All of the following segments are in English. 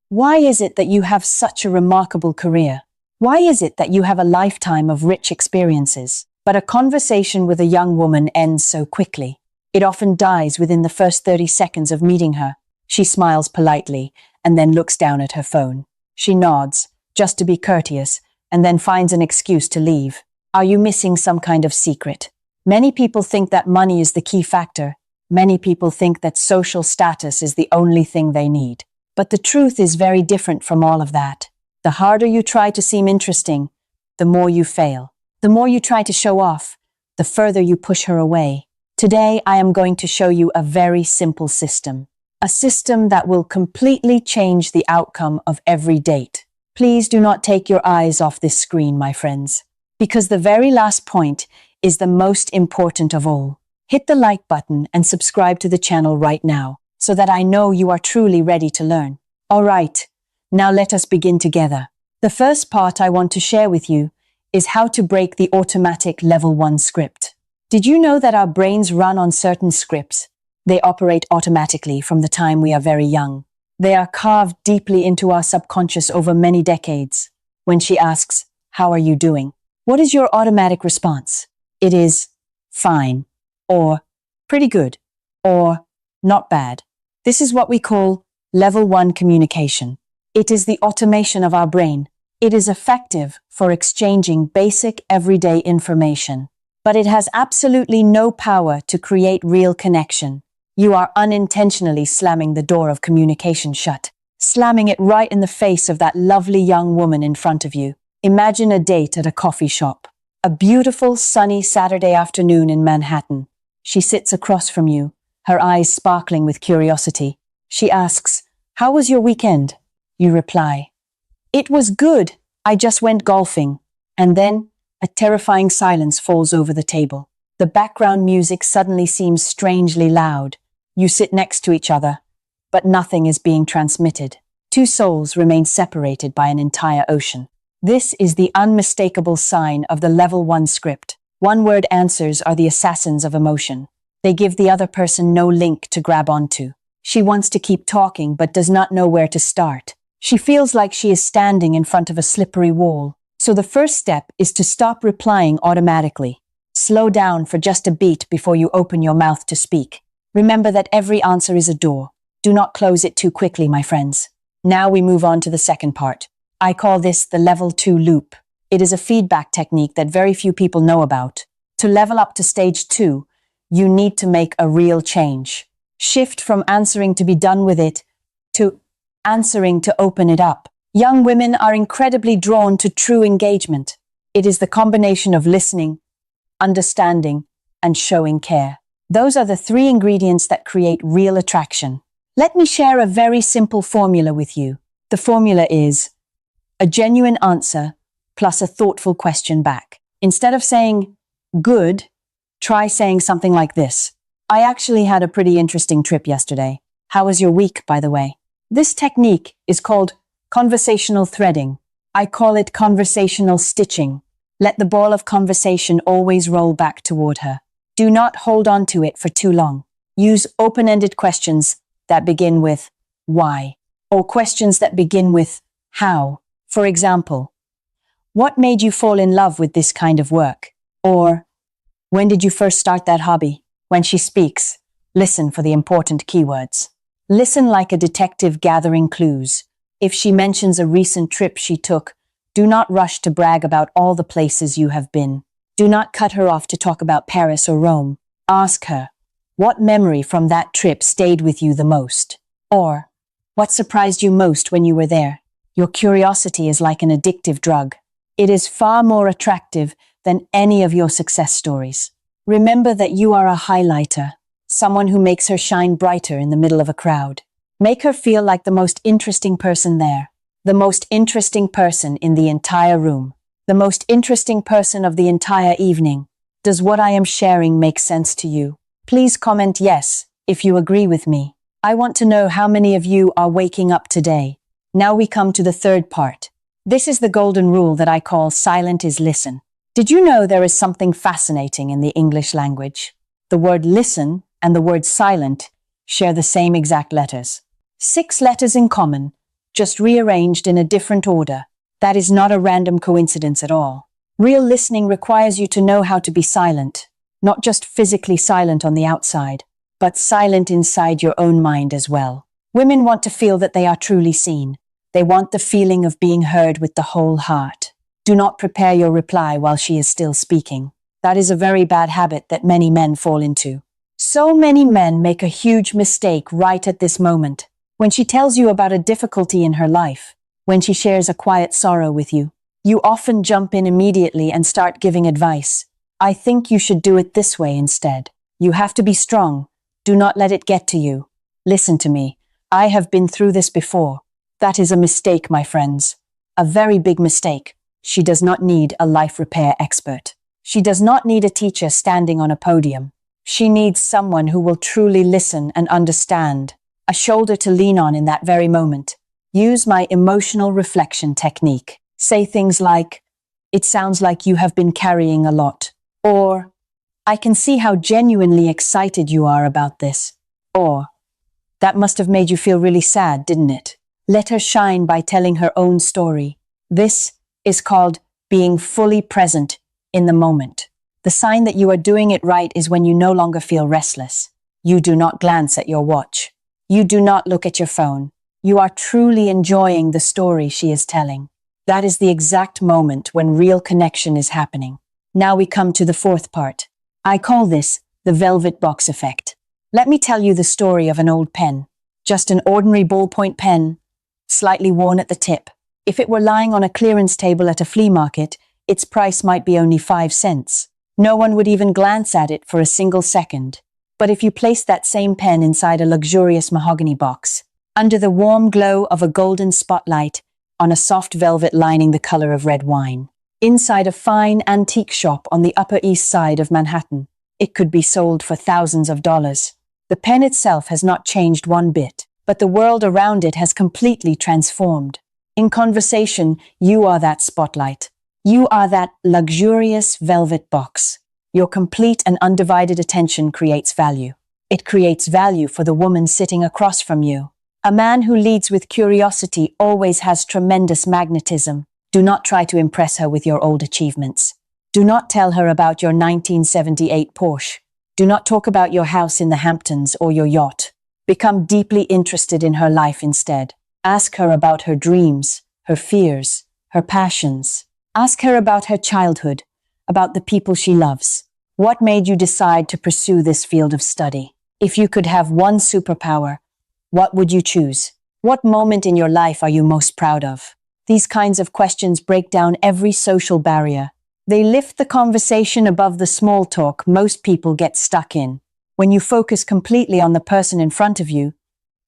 Why is it that you have such a remarkable career? Why is it that you have a lifetime of rich experiences, but a conversation with a young woman ends so quickly? It often dies within the first 30 seconds of meeting her. She smiles politely and then looks down at her phone. She nods, just to be courteous, and then finds an excuse to leave. Are you missing some kind of secret? Many people think that money is the key factor. Many people think that social status is the only thing they need. But the truth is very different from all of that. The harder you try to seem interesting, the more you fail. The more you try to show off, the further you push her away. Today, I am going to show you a very simple system. A system that will completely change the outcome of every date. Please do not take your eyes off this screen, my friends, because the very last point is the most important of all. Hit the like button and subscribe to the channel right now, so that I know you are truly ready to learn. All right, now let us begin together. The first part I want to share with you is how to break the automatic level 1 script. Did you know that our brains run on certain scripts? They operate automatically from the time we are very young. They are carved deeply into our subconscious over many decades. When she asks, "How are you doing?" what is your automatic response? It is, "Fine," or "Pretty good," or "Not bad." This is what we call level 1 communication. It is the automation of our brain. It is effective for exchanging basic everyday information, but it has absolutely no power to create real connection. You are unintentionally slamming the door of communication shut, slamming it right in the face of that lovely young woman in front of you. Imagine a date at a coffee shop. A beautiful, sunny Saturday afternoon in Manhattan. She sits across from you, her eyes sparkling with curiosity. She asks, "How was your weekend?" You reply, "It was good. I just went golfing." And then a terrifying silence falls over the table. The background music suddenly seems strangely loud. You sit next to each other, but nothing is being transmitted. Two souls remain separated by an entire ocean. This is the unmistakable sign of the level 1 script. One-word answers are the assassins of emotion. They give the other person no link to grab onto. She wants to keep talking but does not know where to start. She feels like she is standing in front of a slippery wall. So the first step is to stop replying automatically. Slow down for just a beat before you open your mouth to speak. Remember that every answer is a door. Do not close it too quickly, my friends. Now we move on to the second part. I call this the level 2 loop. It is a feedback technique that very few people know about. To level up to stage 2, you need to make a real change. Shift from answering to be done with it to answering to open it up. Young women are incredibly drawn to true engagement. It is the combination of listening, understanding, and showing care. Those are the 3 ingredients that create real attraction. Let me share a very simple formula with you. The formula is a genuine answer plus a thoughtful question back. Instead of saying, "Good," try saying something like this. "I actually had a pretty interesting trip yesterday. How was your week, by the way?" This technique is called conversational threading. I call it conversational stitching. Let the ball of conversation always roll back toward her. Do not hold on to it for too long. Use open-ended questions that begin with "Why?" or questions that begin with "How?" For example, "What made you fall in love with this kind of work?" Or, "When did you first start that hobby?" When she speaks, listen for the important keywords. Listen like a detective gathering clues. If she mentions a recent trip she took, do not rush to brag about all the places you have been. Do not cut her off to talk about Paris or Rome. Ask her, "What memory from that trip stayed with you the most?" Or, "What surprised you most when you were there?" Your curiosity is like an addictive drug. It is far more attractive than any of your success stories. Remember that you are a highlighter, someone who makes her shine brighter in the middle of a crowd. Make her feel like the most interesting person there, the most interesting person in the entire room, the most interesting person of the entire evening. Does what I am sharing make sense to you? Please comment yes if you agree with me. I want to know how many of you are waking up today. Now we come to the third part. This is the golden rule that I call silent is listen. Did you know there is something fascinating in the English language? The word listen and the word silent share the same exact letters. 6 letters in common, just rearranged in a different order. That is not a random coincidence at all. Real listening requires you to know how to be silent, not just physically silent on the outside, but silent inside your own mind as well. Women want to feel that they are truly seen. They want the feeling of being heard with the whole heart. Do not prepare your reply while she is still speaking. That is a very bad habit that many men fall into. So many men make a huge mistake right at this moment. When she tells you about a difficulty in her life, when she shares a quiet sorrow with you, you often jump in immediately and start giving advice. I think you should do it this way instead. You have to be strong. Do not let it get to you. Listen to me. I have been through this before. That is a mistake, my friends. A very big mistake. She does not need a life repair expert. She does not need a teacher standing on a podium. She needs someone who will truly listen and understand. A shoulder to lean on in that very moment. Use my emotional reflection technique. Say things like, "It sounds like you have been carrying a lot." Or, "I can see how genuinely excited you are about this." Or, "That must have made you feel really sad, didn't it?" Let her shine by telling her own story. This is called being fully present in the moment. The sign that you are doing it right is when you no longer feel restless. You do not glance at your watch. You do not look at your phone. You are truly enjoying the story she is telling. That is the exact moment when real connection is happening. Now we come to the fourth part. I call this the velvet box effect. Let me tell you the story of an old pen. Just an ordinary ballpoint pen, slightly worn at the tip. If it were lying on a clearance table at a flea market, its price might be only 5 cents. No one would even glance at it for a single second. But if you place that same pen inside a luxurious mahogany box, under the warm glow of a golden spotlight, on a soft velvet lining the color of red wine, inside a fine antique shop on the Upper East Side of Manhattan, it could be sold for thousands of dollars. The pen itself has not changed one bit, but the world around it has completely transformed. In conversation, you are that spotlight. You are that luxurious velvet box. Your complete and undivided attention creates value. It creates value for the woman sitting across from you. A man who leads with curiosity always has tremendous magnetism. Do not try to impress her with your old achievements. Do not tell her about your 1978 Porsche. Do not talk about your house in the Hamptons or your yacht. Become deeply interested in her life instead. Ask her about her dreams, her fears, her passions. Ask her about her childhood, about the people she loves. What made you decide to pursue this field of study? If you could have one superpower, what would you choose? What moment in your life are you most proud of? These kinds of questions break down every social barrier. They lift the conversation above the small talk most people get stuck in. When you focus completely on the person in front of you,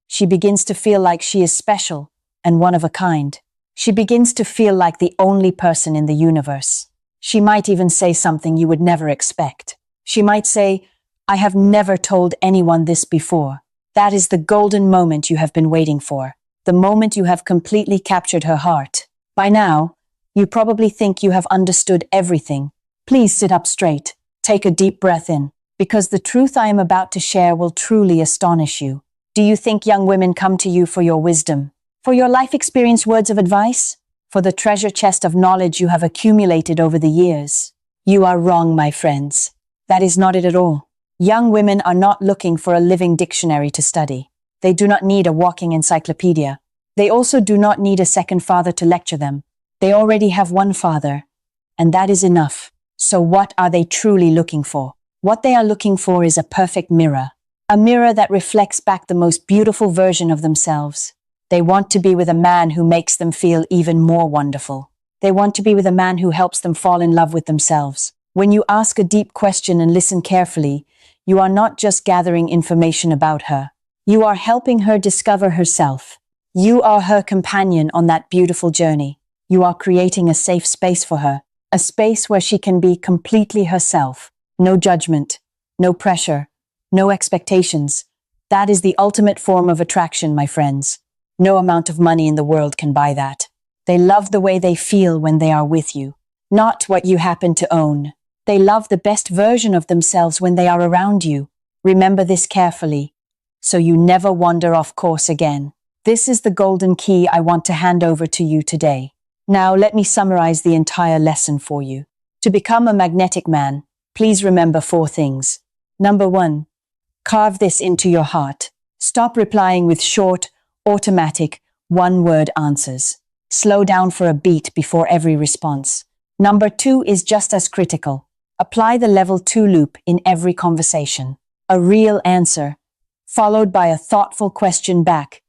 she begins to feel like she is special and one of a kind. She begins to feel like the only person in the universe. She might even say something you would never expect. She might say, "I have never told anyone this before." That is the golden moment you have been waiting for. The moment you have completely captured her heart. By now, you probably think you have understood everything. Please sit up straight. Take a deep breath in, because the truth I am about to share will truly astonish you. Do you think young women come to you for your wisdom? For your life experience words of advice? For the treasure chest of knowledge you have accumulated over the years? You are wrong, my friends. That is not it at all. Young women are not looking for a living dictionary to study. They do not need a walking encyclopedia. They also do not need a second father to lecture them. They already have one father, and that is enough. So what are they truly looking for? What they are looking for is a perfect mirror. A mirror that reflects back the most beautiful version of themselves. They want to be with a man who makes them feel even more wonderful. They want to be with a man who helps them fall in love with themselves. When you ask a deep question and listen carefully, you are not just gathering information about her. You are helping her discover herself. You are her companion on that beautiful journey. You are creating a safe space for her, a space where she can be completely herself. No judgment, no pressure, no expectations. That is the ultimate form of attraction, my friends. No amount of money in the world can buy that. They love the way they feel when they are with you, not what you happen to own. They love the best version of themselves when they are around you. Remember this carefully, so you never wander off course again. This is the golden key I want to hand over to you today. Now, let me summarize the entire lesson for you. To become a magnetic man, please remember 4 things. Number 1, carve this into your heart. Stop replying with short, automatic, one-word answers. Slow down for a beat before every response. Number 2 is just as critical. Apply the level 2 loop in every conversation. A real answer, followed by a thoughtful question back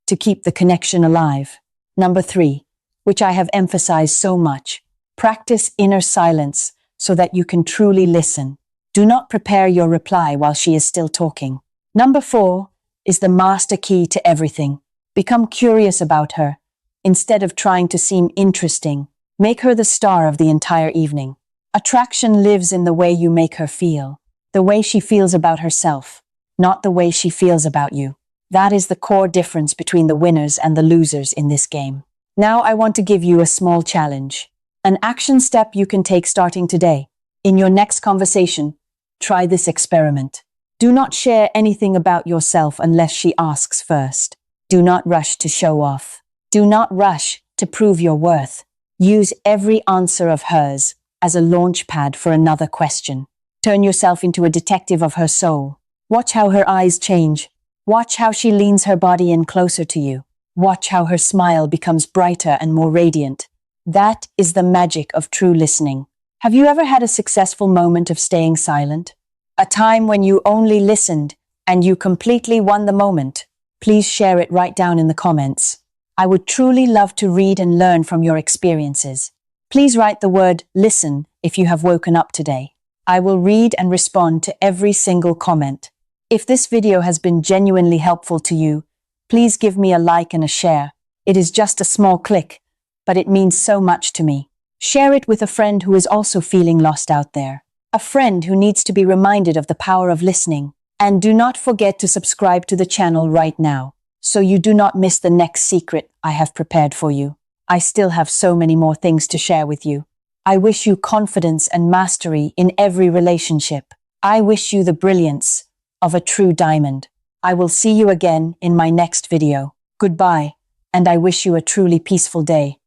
to keep the connection alive. Number 3, which I have emphasized so much, practice inner silence so that you can truly listen. Do not prepare your reply while she is still talking. Number 4 is the master key to everything. Become curious about her. Instead of trying to seem interesting, make her the star of the entire evening. Attraction lives in the way you make her feel, the way she feels about herself, not the way she feels about you. That is the core difference between the winners and the losers in this game. Now I want to give you a small challenge, an action step you can take starting today. In your next conversation, try this experiment. Do not share anything about yourself unless she asks first. Do not rush to show off. Do not rush to prove your worth. Use every answer of hers as a launch pad for another question. Turn yourself into a detective of her soul. Watch how her eyes change. Watch how she leans her body in closer to you. Watch how her smile becomes brighter and more radiant. That is the magic of true listening. Have you ever had a successful moment of staying silent? A time when you only listened and you completely won the moment? Please share it right down in the comments. I would truly love to read and learn from your experiences. Please write the word listen if you have woken up today. I will read and respond to every single comment. If this video has been genuinely helpful to you, please give me a like and a share. It is just a small click, but it means so much to me. Share it with a friend who is also feeling lost out there. A friend who needs to be reminded of the power of listening. And do not forget to subscribe to the channel right now, so you do not miss the next secret I have prepared for you. I still have so many more things to share with you. I wish you confidence and mastery in every relationship. I wish you the brilliance of a true diamond. I will see you again in my next video. Goodbye, and I wish you a truly peaceful day.